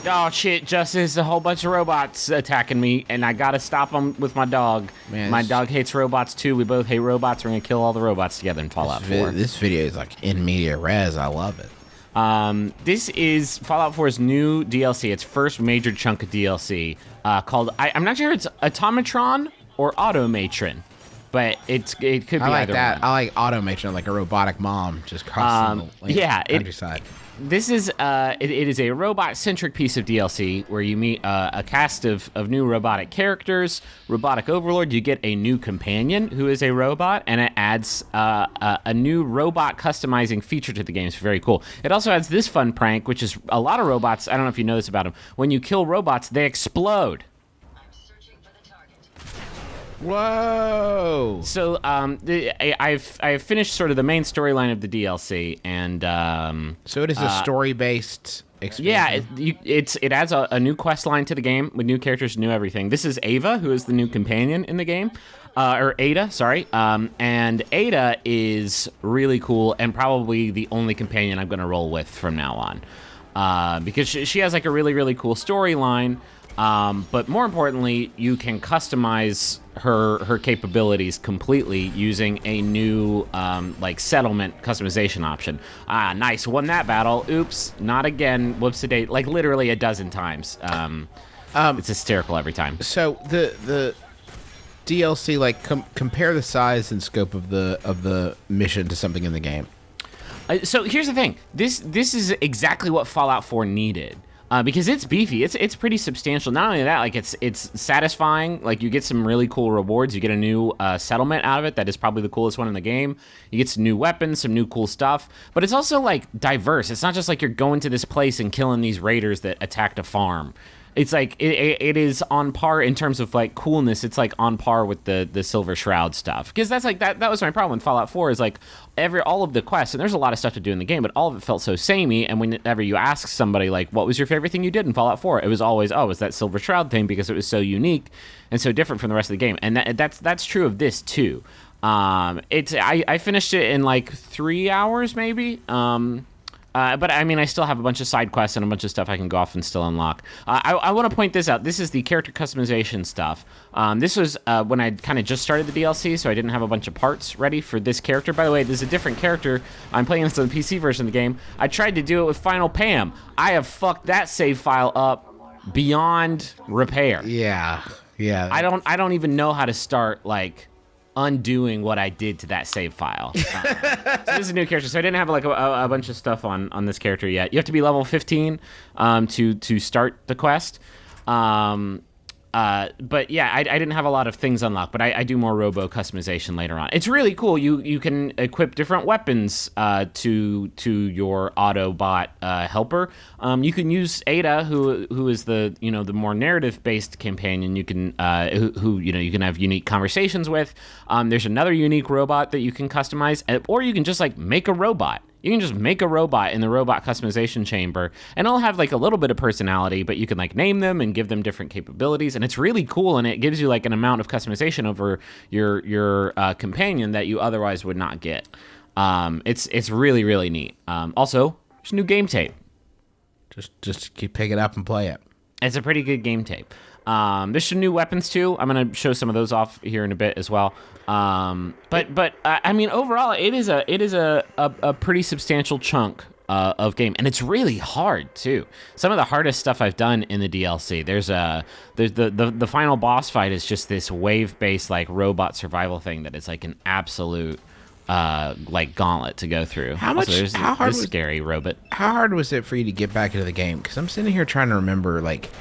Oh shit, Justin, there's a whole bunch of robots attacking me, and I gotta stop them with my dog. Man, my dog hates robots too. We both hate robots. We're gonna kill all the robots together in Fallout 4. This video is like in media res. I love it. This is Fallout 4's new DLC, its first major chunk of DLC, called, I'm not sure it's Automatron or Automatron, but it could be I like either that. one. I like Automatron, like a robotic mom just crossing the countryside. This is it is a robot-centric piece of DLC where you meet a cast of new robotic characters, robotic overlord. You get a new companion who is a robot, and it adds a new robot customizing feature to the game. It's very cool. It also adds this fun prank, which is a lot of robots. I don't know if you know this about them. When you kill robots, they explode. Whoa! So I've finished sort of the main storyline of the DLC, and so it is a story-based experience. Yeah, it adds a new quest line to the game with new characters, new everything. This is Ava, who is the new companion in the game, or Ada, sorry. And Ada is really cool and probably the only companion I'm going to roll with from now on, because she has like a really, really cool storyline. But more importantly, you can customize her capabilities completely using a new like settlement customization option. Nice, won that battle. Oops, not again. Whoops-a-date. Like literally a dozen times. It's hysterical every time. So the DLC, like compare the size and scope of the mission to something in the game. So here's the thing. This is exactly what Fallout 4 needed. Because it's beefy, it's pretty substantial. Not only that, like it's satisfying. Like you get some really cool rewards. You get a new settlement out of it that is probably the coolest one in the game. You get some new weapons, some new cool stuff. But it's also like diverse. It's not just like you're going to this place and killing these raiders that attacked a farm. It's like it is on par in terms of like coolness. It's like on par with the Silver Shroud stuff, because that's like that was my problem with Fallout 4 is like all of the quests, and there's a lot of stuff to do in the game, but all of it felt so samey. And whenever you ask somebody like, what was your favorite thing you did in Fallout 4, it was always, oh, it was that Silver Shroud thing, because it was so unique and so different from the rest of the game. And that's true of this too. I finished it in like 3 hours maybe. But I mean, I still have a bunch of side quests and a bunch of stuff I can go off and still unlock. I want to point this out. This is the character customization stuff. This was when I kind of just started the DLC, so I didn't have a bunch of parts ready for this character. By the way, there's a different character. I'm playing this on the PC version of the game. I tried to do it with Final Pam. I have fucked that save file up beyond repair. Yeah. I don't even know how to start like undoing what I did to that save file. So this is a new character, so I didn't have like a bunch of stuff on this character yet. You have to be level 15 to start the quest. But yeah, I didn't have a lot of things unlocked, but I do more robo customization later on. It's really cool. You can equip different weapons to your Autobot helper. You can use Ada, who is the the more narrative based companion. You can who you can have unique conversations with. There's another unique robot that you can customize, or you can just like make a robot. You can just make a robot in the robot customization chamber, and it'll have like a little bit of personality, but you can like name them and give them different capabilities, and it's really cool, and it gives you like an amount of customization over your companion that you otherwise would not get. It's really, really neat. Also, there's a new game tape. Just keep picking it up and play it. It's a pretty good game tape. There's some new weapons too. I'm gonna show some of those off here in a bit as well. But I mean, overall, it is a pretty substantial chunk of game, and it's really hard too. Some of the hardest stuff I've done in the DLC. There's the final boss fight is just this wave-based like robot survival thing that is like an absolute like gauntlet to go through. How hard was scary robot? How hard was it for you to get back into the game? Because I'm sitting here trying to remember like.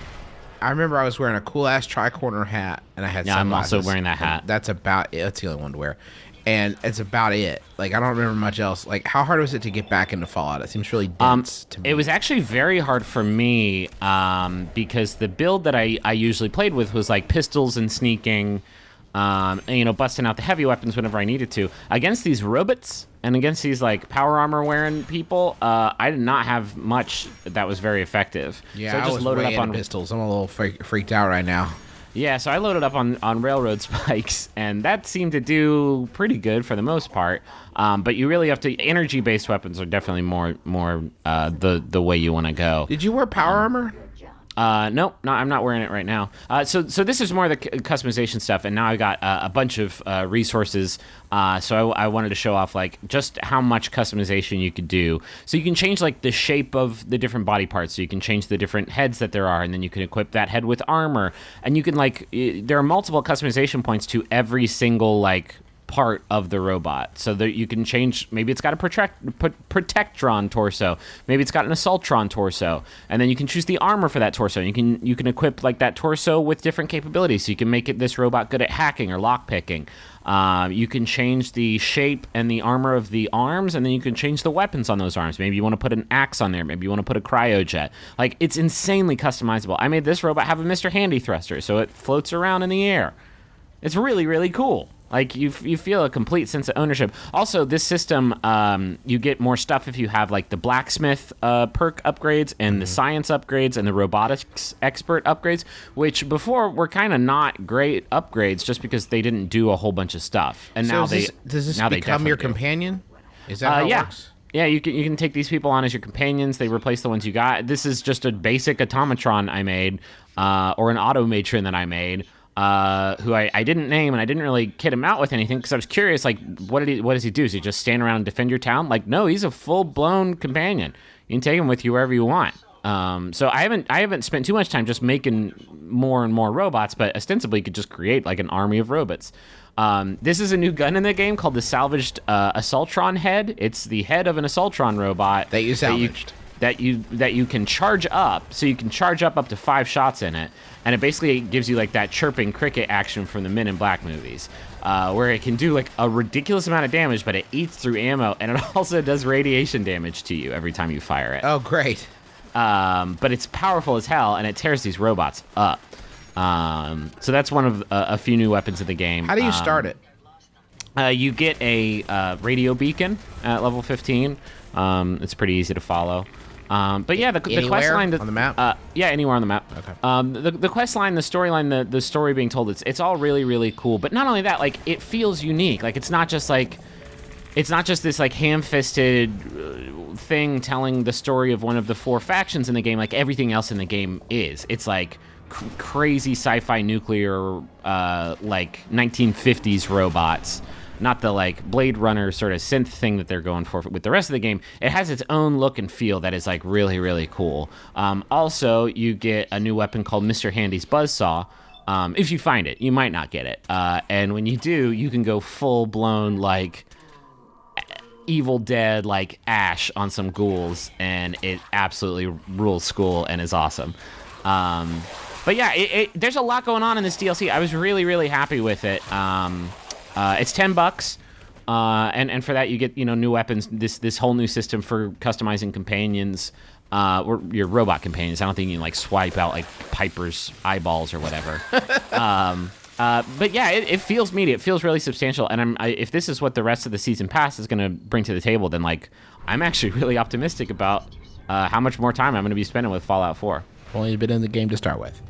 I remember I was wearing a cool-ass tri-corner hat, and I had sunglasses. I'm also wearing that hat. That's about it. That's the only one to wear. And it's about it. Like, I don't remember much else. Like, how hard was it to get back into Fallout? It seems really dense to me. It was actually very hard for me because the build that I usually played with was, like, pistols and sneaking, and, busting out the heavy weapons whenever I needed to. Against these robots and against these, like, power armor-wearing people, I did not have much that was very effective. Yeah, so I just loaded up on pistols. I'm a little freaked out right now. Yeah, so I loaded up on railroad spikes, and that seemed to do pretty good for the most part. But you really have to. Energy-based weapons are definitely more the way you want to go. Did you wear power armor? Nope, no, I'm not wearing it right now. So this is more the customization stuff, and now I got a bunch of resources. So I wanted to show off like just how much customization you could do. So you can change like the shape of the different body parts. So you can change the different heads that there are, and then you can equip that head with armor. And you can like there are multiple customization points to every single like part of the robot, so that you can change. Maybe it's got a protectron torso, maybe it's got an assaultron torso, and then you can choose the armor for that torso. You can equip like that torso with different capabilities, so you can make this robot good at hacking or lockpicking. You can change the shape and the armor of the arms, and then you can change the weapons on those arms. Maybe you want to put an axe on there, maybe you want to put a cryojet. Like, it's insanely customizable. I made this robot have a Mr. Handy thruster, so it floats around in the air. It's really, really cool. Like, you feel a complete sense of ownership. Also, this system, you get more stuff if you have, like, the blacksmith perk upgrades and the science upgrades and the robotics expert upgrades, which before were kind of not great upgrades just because they didn't do a whole bunch of stuff. And so now does this become your companion? Is that how it works? Yeah, you can take these people on as your companions. They replace the ones you got. This is just a basic automatron I made, or an automatron that I made. Who I didn't name, and I didn't really kit him out with anything because I was curious, like, what does he do? Does he just stand around and defend your town? Like, no, he's a full-blown companion. You can take him with you wherever you want. So I haven't spent too much time just making more and more robots, but ostensibly you could just create like an army of robots. This is a new gun in the game called the salvaged Assaultron head. It's the head of an Assaultron robot that you salvaged. That you can charge up, so you can charge up to 5 shots in it, and it basically gives you like that chirping cricket action from the Men in Black movies, where it can do like a ridiculous amount of damage, but it eats through ammo, and it also does radiation damage to you every time you fire it. Oh, great! But it's powerful as hell, and it tears these robots up. So that's one of a few new weapons in the game. How do you start it? You get a radio beacon at level 15. It's pretty easy to follow. But yeah, the quest line on the map. Yeah, anywhere on the map. Okay. The quest line, the storyline, the story being told, it's all really, really cool. But not only that, like, it feels unique. Like, it's not just this like ham-fisted thing telling the story of one of the 4 factions in the game. Like everything else in the game is. It's like crazy sci-fi nuclear, like 1950s robots. Not the like Blade Runner sort of synth thing that they're going for with the rest of the game. It has its own look and feel that is like really, really cool. Also, you get a new weapon called Mr. Handy's Buzzsaw. If you find it, you might not get it. And when you do, you can go full blown like Evil Dead, like Ash on some ghouls, and it absolutely rules school and is awesome. But yeah, there's a lot going on in this DLC. I was really, really happy with it. It's $10, and for that you get new weapons. This whole new system for customizing companions, or your robot companions. I don't think you can like swipe out like Piper's eyeballs or whatever. But yeah, it feels meaty. It feels really substantial. And if this is what the rest of the season pass is going to bring to the table, then like I'm actually really optimistic about how much more time I'm going to be spending with Fallout 4. Only been in the game to start with.